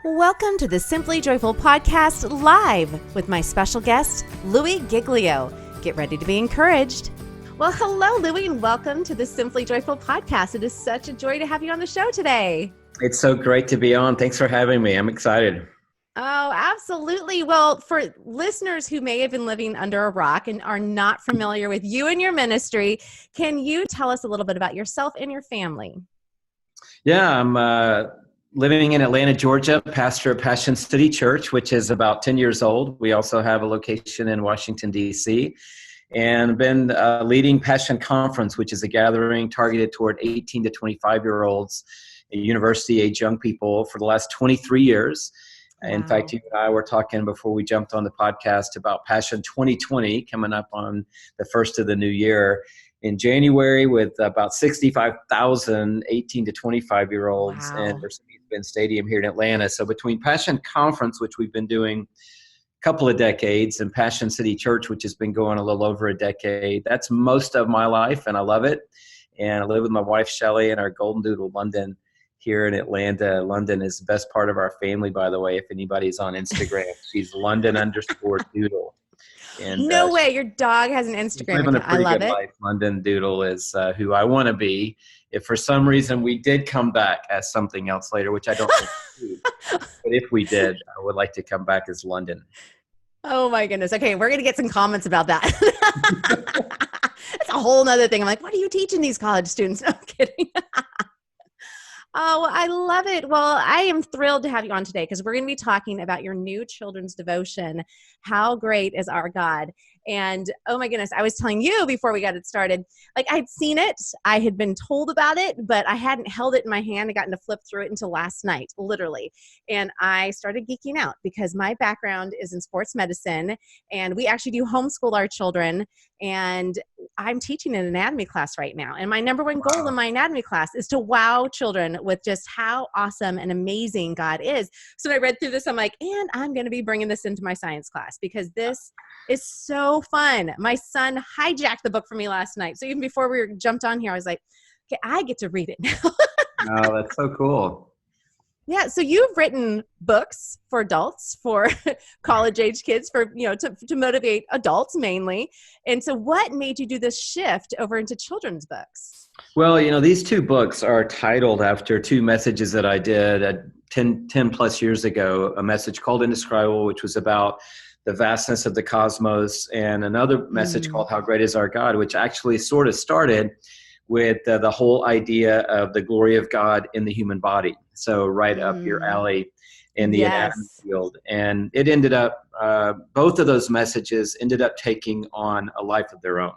Welcome to the Simply Joyful Podcast live with my special guest, Louie Giglio. Get ready to be encouraged. Well, hello, Louie, and welcome to the Simply Joyful Podcast. It is such a joy to have you on the show today. It's so great to be on. Thanks for having me. I'm excited. Oh, absolutely. Well, for listeners who may have been living under a rock and are not familiar with you and your ministry, can you tell us a little bit about yourself and your family? Yeah, I'm living in Atlanta, Georgia, pastor of Passion City Church, which is about 10 years old. We also have a location in Washington, D.C., and been leading Passion Conference, which is a gathering targeted toward 18 to 25-year-olds, university-age young people, for the last 23 years. Wow. In fact, you and I were talking before we jumped on the podcast about Passion 2020 coming up on the first of the new year in January with about 65,000 18 to 25-years Wow. in Mercedes-Benz Stadium here in Atlanta. So between Passion Conference, which we've been doing a couple of decades, and Passion City Church, which has been going a little over a decade, that's most of my life, and I love it. And I live with my wife, Shelly, in our Golden Doodle, London, here in Atlanta. London is the best part of our family, by the way, if anybody's on Instagram. She's London_Doodle. And, no way, your dog has an Instagram living account. a pretty I love good it. life. London Doodle is who I want to be. If for some reason we did come back as something else later, which I don't think we do, but if we did, I would like to come back as London. Oh my goodness. Okay, we're going to get some comments about that. That's a whole nother thing. I'm like, what are you teaching these college students? No, I'm kidding. Oh, well, I love it. Well, I am thrilled to have you on today because we're going to be talking about your new children's devotion, How Great is Our God? And oh my goodness, I was telling you before we got it started, like I'd seen it, I had been told about it, but I hadn't held it in my hand and gotten to flip through it until last night, literally. And I started geeking out because my background is in sports medicine and we actually do homeschool our children. And I'm teaching an anatomy class right now. And my number one goal in my anatomy class is to wow children with just how awesome and amazing God is. So when I read through this, I'm like, and I'm going to be bringing this into my science class because this is so fun. My son hijacked the book for me last night. So even before we jumped on here, I was like, okay, I get to read it now. Oh, that's so cool. Yeah. So you've written books for adults, for college age kids, for, to motivate adults mainly. And so what made you do this shift over into children's books? Well, these two books are titled after two messages that I did 10 plus years ago, a message called Indescribable, which was about the vastness of the cosmos, and another message called How Great is Our God, which actually sort of started with the whole idea of the glory of God in the human body. So right up your alley in the anatomy field. And it ended up, both of those messages ended up taking on a life of their own.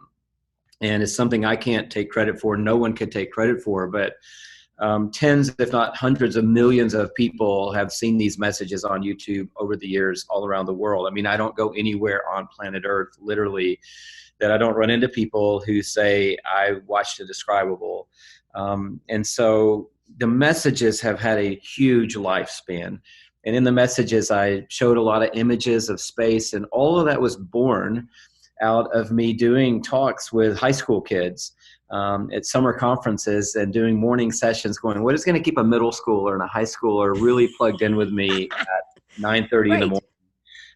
And it's something I can't take credit for. No one could take credit for, but tens, if not hundreds of millions of people have seen these messages on YouTube over the years all around the world. I mean, I don't go anywhere on planet Earth, literally, that I don't run into people who say, I watched Indescribable. And so the messages have had a huge lifespan. And in the messages, I showed a lot of images of space, and all of that was born out of me doing talks with high school kids at summer conferences and doing morning sessions going, what is going to keep a middle schooler and a high schooler really plugged in with me at 9:30 in the morning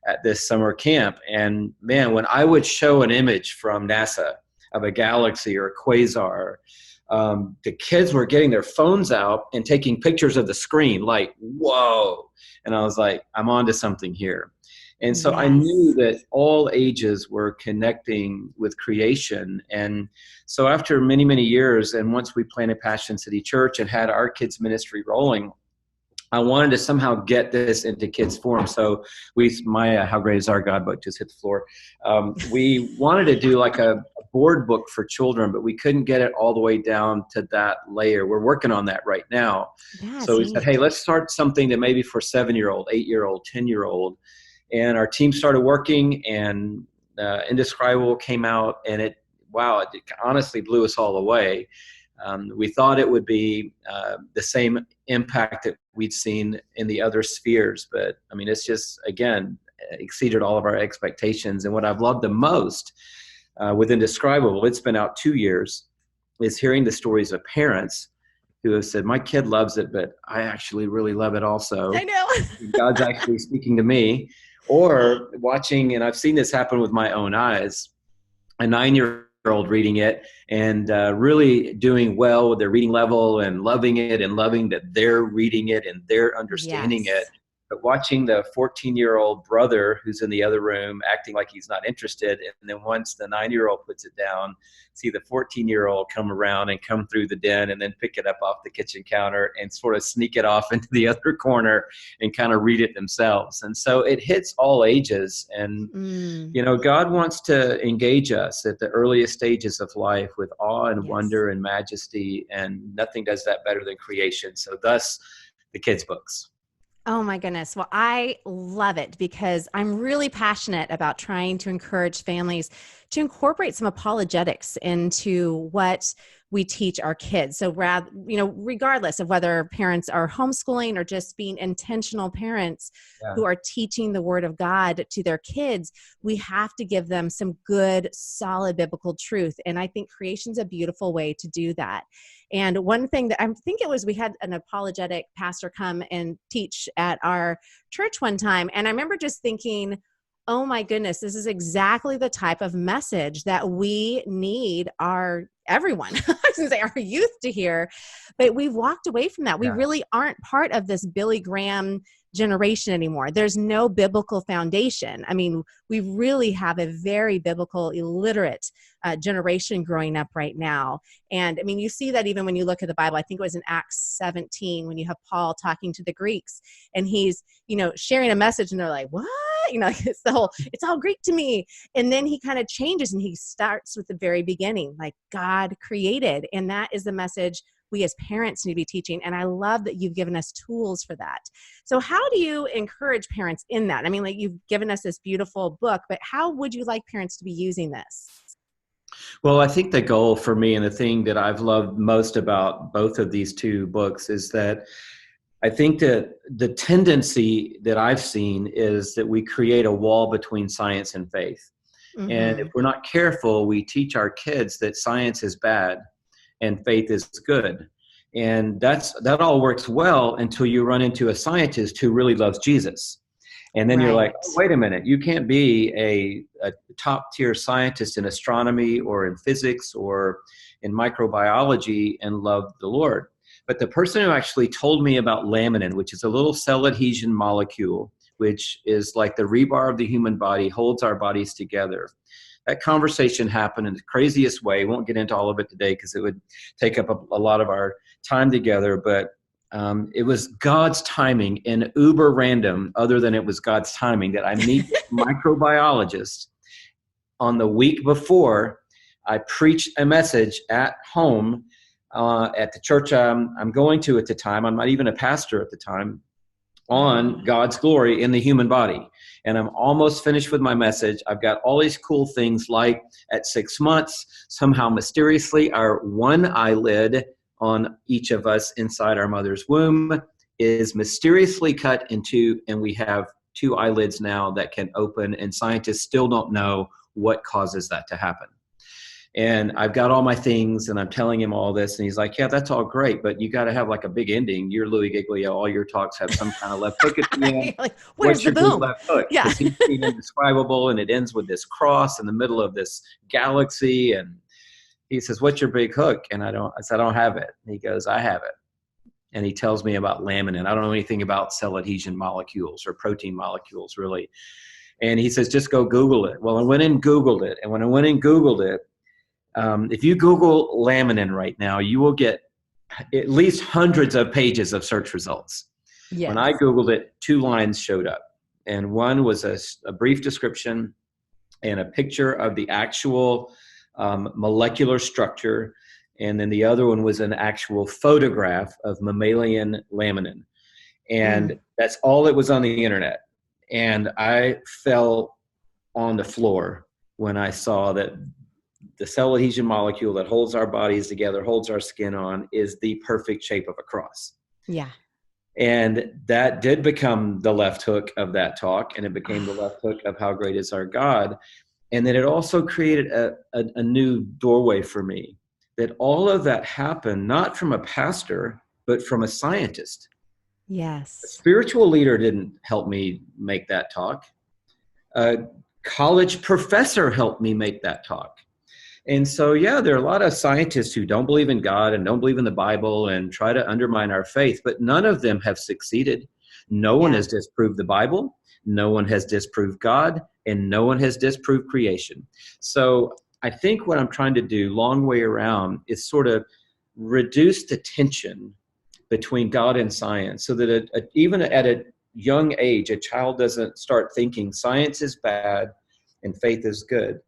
at this summer camp? And man, when I would show an image from NASA of a galaxy or a quasar, the kids were getting their phones out and taking pictures of the screen like, whoa. And I was like, I'm onto something here. And so I knew that all ages were connecting with creation. And so after many, many years, and once we planted Passion City Church and had our kids ministry rolling, I wanted to somehow get this into kids' form. So my How Great is Our God book just hit the floor. We wanted to do like a board book for children, but we couldn't get it all the way down to that layer. We're working on that right now. So we said, hey, let's start something that maybe for 7-year-old, 8-year-old, 10-year-old. And our team started working, and Indescribable came out, and it honestly blew us all away. We thought it would be the same impact that we'd seen in the other spheres, but I mean, it's just, again, exceeded all of our expectations. And what I've loved the most with Indescribable, it's been out 2 years, is hearing the stories of parents who have said, my kid loves it, but I actually really love it I also. know. God's actually speaking to me. Or watching, and I've seen this happen with my own eyes, a 9-year-old reading it and really doing well with their reading level and loving it and loving that they're reading it and they're understanding it. Yes. But watching the 14-year-old brother who's in the other room acting like he's not interested, and then once the 9-year-old puts it down, see the 14-year-old come around and come through the den and then pick it up off the kitchen counter and sort of sneak it off into the other corner and kind of read it themselves. And so it hits all ages. And Mm, you know, God wants to engage us at the earliest stages of life with awe and yes. wonder and majesty, and nothing does that better than creation. So thus the kids' books. Oh my goodness. Well, I love it because I'm really passionate about trying to encourage families to incorporate some apologetics into what we teach our kids. So rather, regardless of whether parents are homeschooling or just being intentional parents Yeah. who are teaching the word of God to their kids, we have to give them some good, solid biblical truth. And I think creation's a beautiful way to do that. And one thing that I think it was, we had an apologetic pastor come and teach at our church one time. And I remember just thinking, oh my goodness, this is exactly the type of message that we need everyone, I was going to say our youth to hear, but we've walked away from that. We Yeah. really aren't part of this Billy Graham generation anymore. There's no biblical foundation. I mean, we really have a very biblical, illiterate generation growing up right now. And I mean, you see that even when you look at the Bible. I think it was in Acts 17 when you have Paul talking to the Greeks and he's, sharing a message and they're like, what? It's all Greek to me. And then he kind of changes and he starts with the very beginning, like God created. And that is the message we as parents need to be teaching. And I love that you've given us tools for that. So how do you encourage parents in that? I mean, like you've given us this beautiful book, but how would you like parents to be using this? Well, I think the goal for me and the thing that I've loved most about both of these two books is that I think that the tendency that I've seen is that we create a wall between science and faith. And if Mm-hmm. we're not careful, we teach our kids that science is bad and faith is good. And that all works well until you run into a scientist who really loves Jesus. And then you're like, Right. oh, wait a minute, you can't be a top tier scientist in astronomy or in physics or in microbiology and love the Lord. But the person who actually told me about laminin, which is a little cell adhesion molecule, which is like the rebar of the human body, holds our bodies together. That conversation happened in the craziest way. Won't get into all of it today because it would take up a lot of our time together. But it was God's timing and uber random, other than it was God's timing, that I meet a microbiologist on the week before I preached a message at home at the church I'm going to at the time. I'm not even a pastor at the time, on God's glory in the human body. And I'm almost finished with my message. I've got all these cool things like at 6 months, somehow mysteriously, our one eyelid on each of us inside our mother's womb is mysteriously cut in two, and we have two eyelids now that can open, and scientists still don't know what causes that to happen. And I've got all my things and I'm telling him all this. And he's like, yeah, that's all great, but you got to have like a big ending. You're Louis Giglio. All your talks have some kind of left hook at the end. Like, where's What's the your big boom? left hook? Yeah. Because he's seen Indescribable and it ends with this cross in the middle of this galaxy. And he says, what's your big hook? And I said, I don't have it. And he goes, I have it. And he tells me about laminin. I don't know anything about cell adhesion molecules or protein molecules really. And he says, just go Google it. Well, I went and Googled it. And when I went and Googled it, if you Google laminin right now, you will get at least hundreds of pages of search results. Yes. When I Googled it, 2 lines showed up. And one was a brief description and a picture of the actual molecular structure. And then the other one was an actual photograph of mammalian laminin. And that's all that was on the internet. And I fell on the floor when I saw that the cell adhesion molecule that holds our bodies together, holds our skin on, is the perfect shape of a cross. Yeah. And that did become the left hook of that talk, and it became the left hook of how great is our God. And then it also created a new doorway for me, that all of that happened not from a pastor, but from a scientist. A Yes. spiritual leader didn't help me make that talk. A college professor helped me make that talk. And so, yeah, there are a lot of scientists who don't believe in God and don't believe in the Bible and try to undermine our faith, but none of them have succeeded. No one has disproved the Bible. No one has disproved God, and no one has disproved creation. So I think what I'm trying to do, long way around, is sort of reduce the tension between God and science so that even at a young age, a child doesn't start thinking science is bad and faith is good.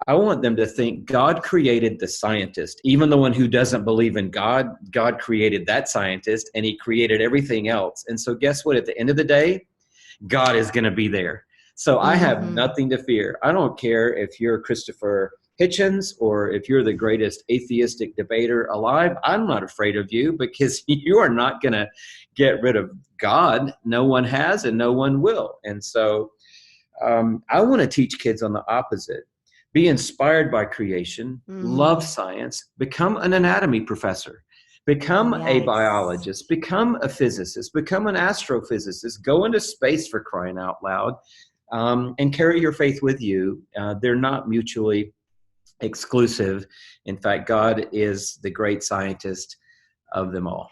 I want them to think God created the scientist. Even the one who doesn't believe in God, God created that scientist, and he created everything else. And so guess what? At the end of the day, God is going to be there. So I have nothing to fear. I don't care if you're Christopher Hitchens or if you're the greatest atheistic debater alive. I'm not afraid of you because you are not going to get rid of God. No one has and no one will. And so I want to teach kids on the opposite. Be inspired by creation, love science, become an anatomy professor, become a biologist, become a physicist, become an astrophysicist, go into space for crying out loud, and carry your faith with you. They're not mutually exclusive. In fact, God is the great scientist of them all.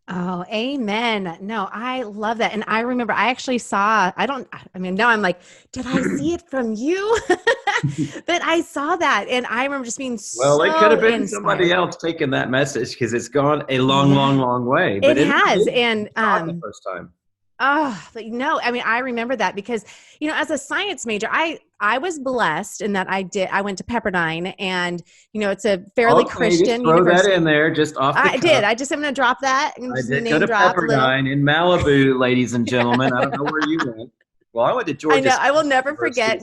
Oh, amen. No, I love that. And I remember I actually saw, now I'm like, did I see it from you? But I saw that. And I remember just being Well, so it could have been inspired. somebody else taking that message because it's gone a long way. But it has. And the first time. Oh, but no, I mean, I remember that because, as a science major, I was blessed in that I went to Pepperdine and, it's a fairly Christian just throw university. that in there just off the cuff. Did. I'm going to drop that. And I did go to Pepperdine in Malibu, ladies and gentlemen. I don't know where you went. Well, I went to Georgia State. I will never forget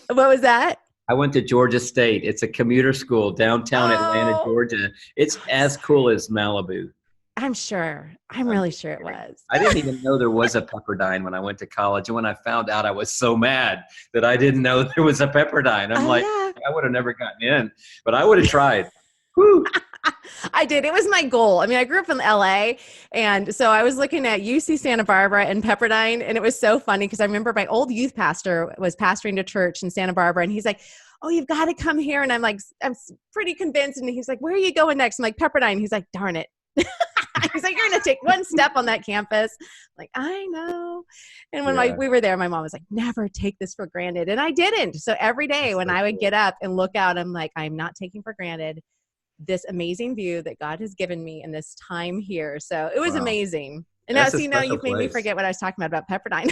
what was that? I went to Georgia State. It's a commuter school downtown Atlanta, Georgia. It's as cool as Malibu. I'm sure. I'm really sure it was. I didn't even know there was a Pepperdine when I went to college. And when I found out, I was so mad that I didn't know there was a Pepperdine. I'm I would have never gotten in, but I would have tried. Woo. I did. It was my goal. I mean, I grew up in LA. And so I was looking at UC Santa Barbara and Pepperdine. And it was so funny because I remember my old youth pastor was pastoring a church in Santa Barbara. And he's like, oh, you've got to come here. And I'm like, I'm pretty convinced. And he's like, where are you going next? I'm like, Pepperdine. He's like, darn it. He's like, you're going to take one step on that campus. I'm like, I know. And when we were there, my mom was like, never take this for granted. And I didn't. So every day when I would get up and look out, I'm like, I'm not taking for granted this amazing view that God has given me in this time here. So it was amazing. And now, you've made me forget what I was talking about Pepperdine.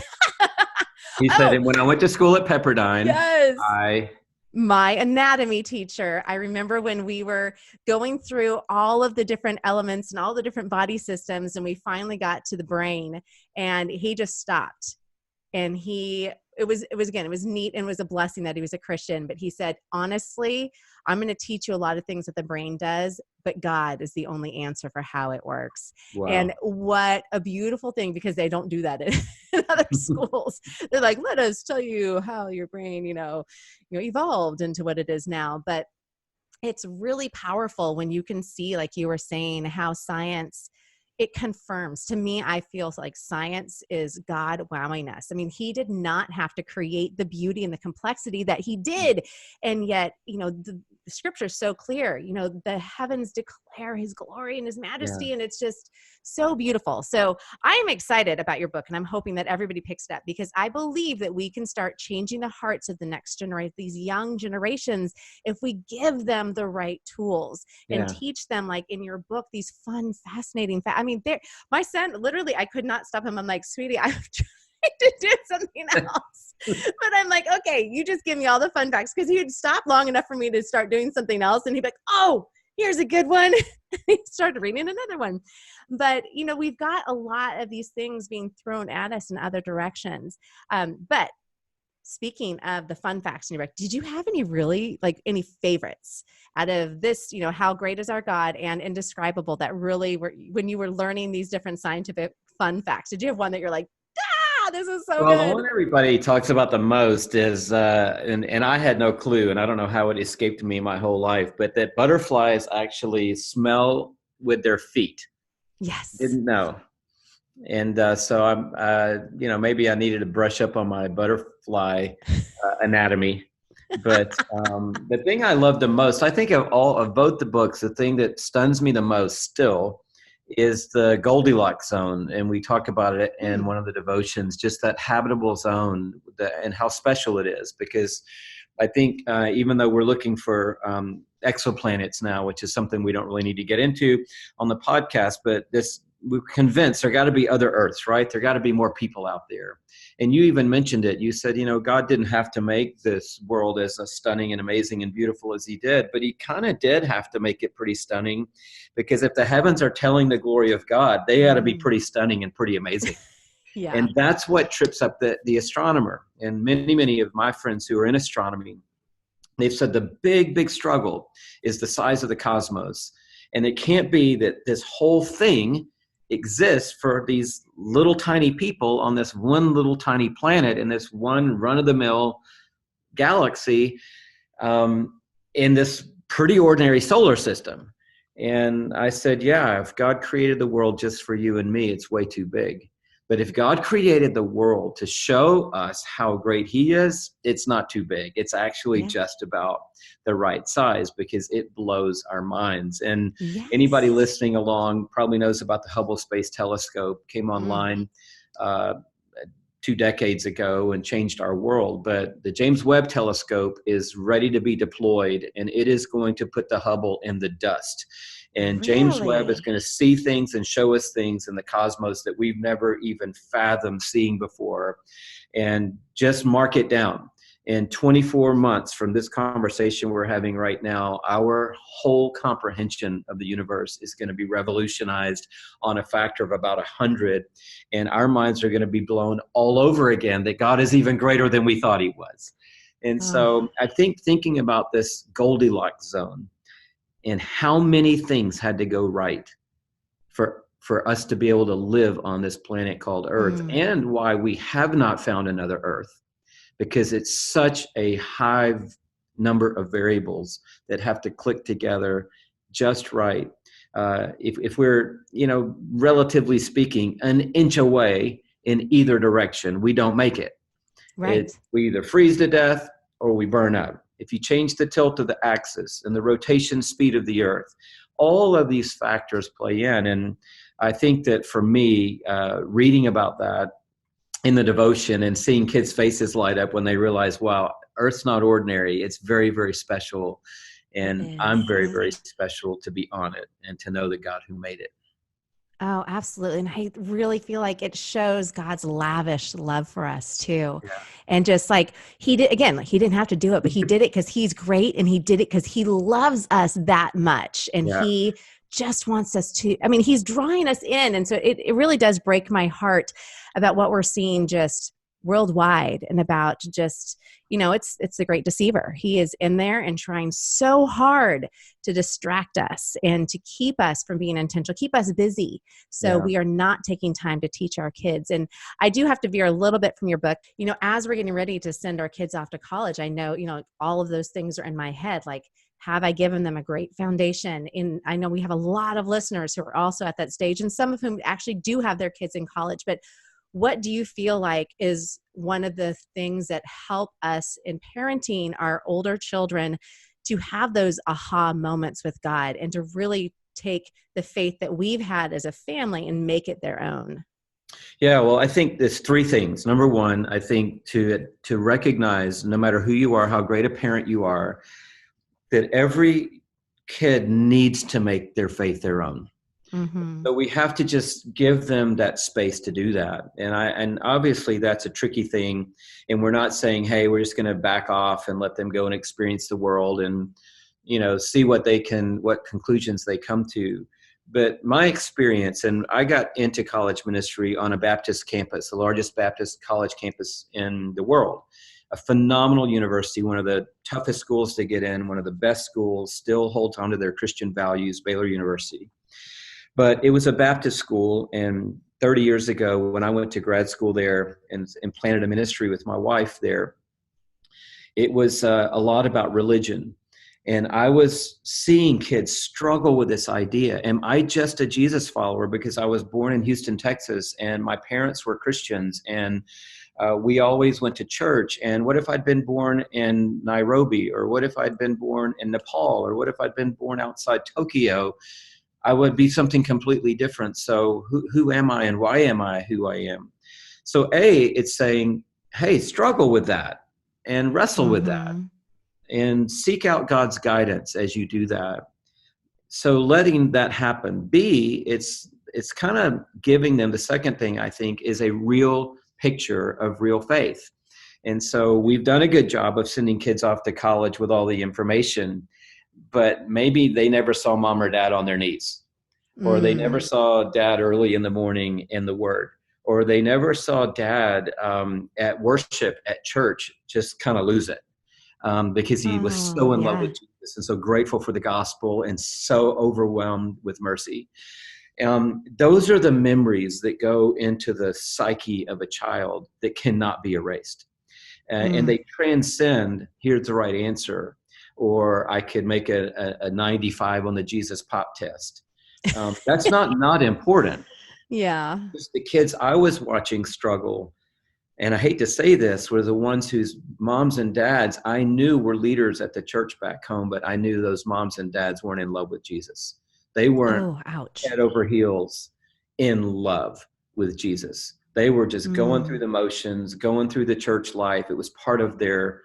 He said, when I went to school at Pepperdine, my anatomy teacher, I remember when we were going through all of the different elements and all the different body systems, and we finally got to the brain, and he just stopped. And it was neat, and it was a blessing that he was a Christian, but he said, honestly, I'm going to teach you a lot of things that the brain does, but God is the only answer for how it works. Wow. And what a beautiful thing, because they don't do that in other schools. They're like, let us tell you how your brain, evolved into what it is now. But it's really powerful when you can see, like you were saying, how science, it confirms. To me, I feel like science is God wowing us. I mean, he did not have to create the beauty and the complexity that he did. And yet, the scripture is so clear, the heavens declare his glory and his majesty. And it's just so beautiful. So I'm excited about your book, and I'm hoping that everybody picks it up, because I believe that we can start changing the hearts of the next generation, these young generations, if we give them the right tools and teach them, like in your book, these fun, fascinating my son, literally, I could not stop him. I'm like, sweetie, I'm trying to do something else. But I'm like, okay, you just give me all the fun facts, because he'd stop long enough for me to start doing something else. And he'd be like, oh, here's a good one. He started reading another one. But, we've got a lot of these things being thrown at us in other directions. But speaking of the fun facts in your book, did you have any favorites out of this, How Great Is Our God and Indescribable, that really were, when you were learning these different scientific fun facts, did you have one that you're like, This is so Well, the good. one everybody talks about the most is, and I had no clue, and I don't know how it escaped me my whole life, but that butterflies actually smell with their feet. Yes. Didn't know. And so I'm, maybe I needed to brush up on my butterfly anatomy. But the thing I love the most, I think of both the books, the thing that stuns me the most still is the Goldilocks zone. And we talk about it in one of the devotions, just that habitable zone and how special it is. Because I think even though we're looking for exoplanets now, which is something we don't really need to get into on the podcast, but we're convinced there got to be other Earths, right? There got to be more people out there. And you even mentioned it. You said, God didn't have to make this world as stunning and amazing and beautiful as he did, but he kind of did have to make it pretty stunning, because if the heavens are telling the glory of God, they got to be pretty stunning and pretty amazing. Yeah. And that's what trips up the astronomer. And many, many of my friends who are in astronomy, they've said the big, big struggle is the size of the cosmos. And it can't be that this whole thing exists for these little tiny people on this one little tiny planet in this one run-of-the-mill galaxy, in this pretty ordinary solar system. And I said, yeah, if God created the world just for you and me, it's way too big. But if God created the world to show us how great he is, it's not too big. It's actually just about the right size, because it blows our minds. And anybody listening along probably knows about the Hubble Space Telescope, came online 2 decades ago and changed our world. But the James Webb Telescope is ready to be deployed, and it is going to put the Hubble in the dust. And James Webb is going to see things and show us things in the cosmos that we've never even fathomed seeing before. And just mark it down. In 24 months from this conversation we're having right now, our whole comprehension of the universe is going to be revolutionized on a factor of about 100. And our minds are going to be blown all over again that God is even greater than we thought he was. And so I think thinking about this Goldilocks zone, and how many things had to go right for us to be able to live on this planet called Earth, and why we have not found another Earth, because it's such a high number of variables that have to click together just right. If we're, relatively speaking, an inch away in either direction, we don't make it. Right. We either freeze to death or we burn up. If you change the tilt of the axis and the rotation speed of the Earth, all of these factors play in. And I think that for me, reading about that in the devotion and seeing kids' faces light up when they realize, wow, Earth's not ordinary. It's very, very special. And I'm very, very special to be on it and to know the God who made it. Oh, absolutely. And I really feel like it shows God's lavish love for us too. Yeah. And just like he did, again, like he didn't have to do it, but he did it because he's great. And he did it because he loves us that much. And he just wants us to, he's drawing us in. And so it really does break my heart about what we're seeing just worldwide, and about just, it's the great deceiver. He is in there and trying so hard to distract us and to keep us from being intentional, keep us busy. So we are not taking time to teach our kids. And I do have to veer a little bit from your book. As we're getting ready to send our kids off to college, I know, all of those things are in my head. Like, have I given them a great foundation? And I know we have a lot of listeners who are also at that stage, and some of whom actually do have their kids in college. But what do you feel like is one of the things that help us in parenting our older children to have those aha moments with God, and to really take the faith that we've had as a family and make it their own? Yeah, well, I think there's 3 things. Number one, I think to recognize, no matter who you are, how great a parent you are, that every kid needs to make their faith their own. So we have to just give them that space to do that. And obviously that's a tricky thing. And we're not saying, hey, we're just going to back off and let them go and experience the world and, see what conclusions they come to. But my experience, and I got into college ministry on a Baptist campus, the largest Baptist college campus in the world, a phenomenal university, one of the toughest schools to get in, one of the best schools, still holds on to their Christian values, Baylor University. But it was a Baptist school, and 30 years ago when I went to grad school there and planted a ministry with my wife there, it was a lot about religion. And I was seeing kids struggle with this idea. Am I just a Jesus follower because I was born in Houston, Texas, and my parents were Christians, and we always went to church? And what if I'd been born in Nairobi? Or what if I'd been born in Nepal? Or what if I'd been born outside Tokyo? I would be something completely different. So who am I, and why am I who I am? So it's saying, hey, struggle with that and wrestle with that. And seek out God's guidance as you do that. So letting that happen. B, it's kind of giving them, the second thing I think is a real picture of real faith. And so we've done a good job of sending kids off to college with all the information, but maybe they never saw mom or dad on their knees, or they never saw dad early in the morning in the Word, or they never saw dad at worship at church just kind of lose it. Because he was so in love with Jesus and so grateful for the gospel and so overwhelmed with mercy. Those are the memories that go into the psyche of a child that cannot be erased. And they transcend, here's the right answer, or I could make a 95 on the Jesus pop test. That's not important. Yeah. Just the kids I was watching struggle, and I hate to say this, were the ones whose moms and dads I knew were leaders at the church back home, but I knew those moms and dads weren't in love with Jesus. They weren't head over heels in love with Jesus. They were just going through the motions, going through the church life. It was part of their,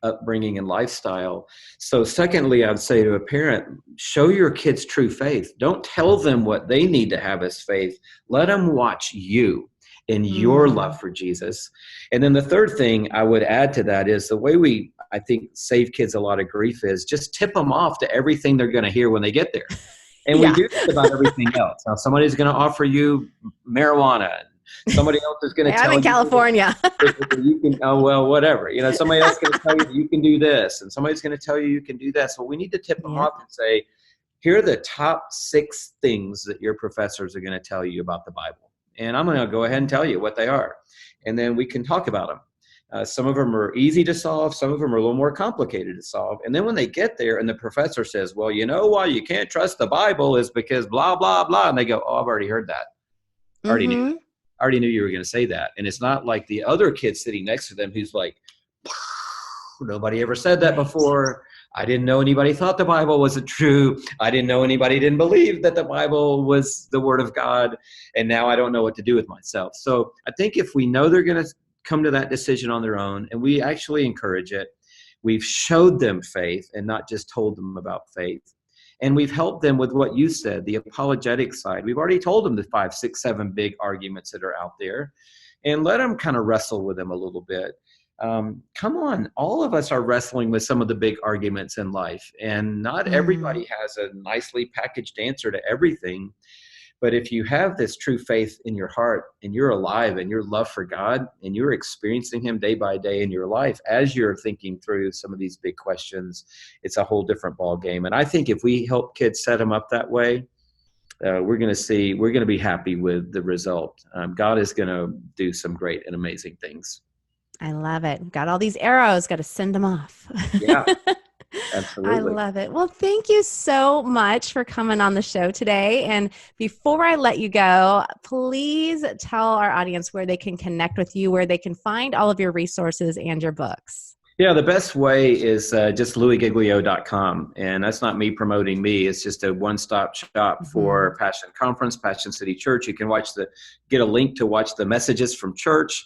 upbringing and lifestyle. So secondly, I'd say to a parent, show your kids true faith. Don't tell them what they need to have as faith. Let them watch you in your love for Jesus. And then the third thing I would add to that is the way we, I think, save kids a lot of grief is just tip them off to everything they're going to hear when they get there. And we do that about everything else. Now, somebody's going to offer you marijuana. Somebody else is going to tell you. I'm in California. You can, whatever. Somebody else is going to tell you that you can do this, and somebody's going to tell you you can do that. So we need to tip them off and say, here are the top 6 things that your professors are going to tell you about the Bible. And I'm going to go ahead and tell you what they are. And then we can talk about them. Some of them are easy to solve. Some of them are a little more complicated to solve. And then when they get there and the professor says, well, you know why you can't trust the Bible is because blah, blah, blah. And they go, oh, I've already heard that. I already knew you were going to say that. And it's not like the other kid sitting next to them who's like, nobody ever said that before. I didn't know anybody thought the Bible wasn't true. I didn't know anybody didn't believe that the Bible was the Word of God. And now I don't know what to do with myself. So I think if we know they're going to come to that decision on their own, and we actually encourage it, we've showed them faith and not just told them about faith. And we've helped them with what you said, the apologetic side. We've already told them the 5, 6, 7 big arguments that are out there, and let them kind of wrestle with them a little bit. Come on, all of us are wrestling with some of the big arguments in life, and not everybody has a nicely packaged answer to everything. But if you have this true faith in your heart, and you're alive, and your love for God, and you're experiencing Him day by day in your life, as you're thinking through some of these big questions, it's a whole different ball game. And I think if we help kids set them up that way, we're going to be happy with the result. God is going to do some great and amazing things. I love it. Got all these arrows, got to send them off. Yeah, absolutely. I love it. Well, thank you so much for coming on the show today. And before I let you go, please tell our audience where they can connect with you, where they can find all of your resources and your books. Yeah, the best way is just louisgiglio.com. And that's not me promoting me. It's just a one-stop shop for Passion Conference, Passion City Church. You can get a link to watch the messages from church.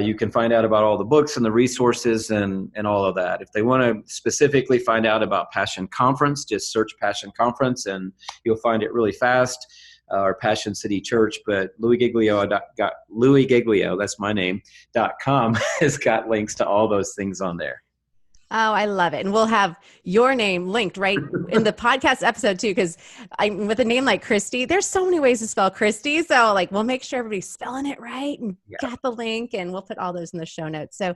You can find out about all the books and the resources and all of that. If they want to specifically find out about Passion Conference, just search Passion Conference and you'll find it really fast, or Passion City Church. But Louis Giglio, that's my name, .com has got links to all those things on there. Oh, I love it. And we'll have your name linked right in the podcast episode too, because with a name like Christy, there's so many ways to spell Christy. So like we'll make sure everybody's spelling it right and got the link, and we'll put all those in the show notes. So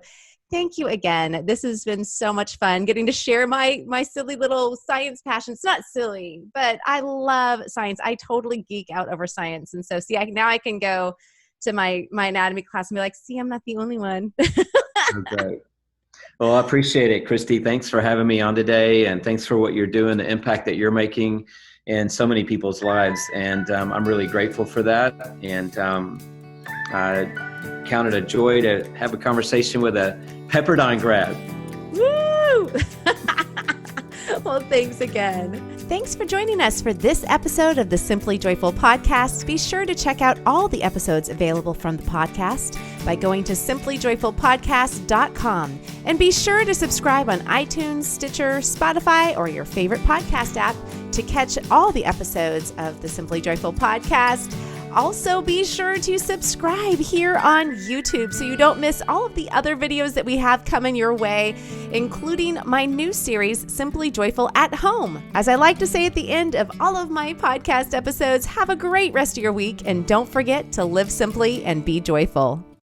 thank you again. This has been so much fun getting to share my silly little science passion. It's not silly, but I love science. I totally geek out over science. And so now I can go to my anatomy class and be like, see, I'm not the only one. Okay. Well, I appreciate it, Christy. Thanks for having me on today, and thanks for what you're doing, the impact that you're making in so many people's lives. And I'm really grateful for that. And I count it a joy to have a conversation with a Pepperdine grad. Woo! Well, thanks again. Thanks for joining us for this episode of the Simply Joyful podcast. Be sure to check out all the episodes available from the podcast by going to simplyjoyfulpodcast.com. And be sure to subscribe on iTunes, Stitcher, Spotify, or your favorite podcast app to catch all the episodes of the Simply Joyful podcast. Also, be sure to subscribe here on YouTube so you don't miss all of the other videos that we have coming your way, including my new series, Simply Joyful at Home. As I like to say at the end of all of my podcast episodes, have a great rest of your week, and don't forget to live simply and be joyful.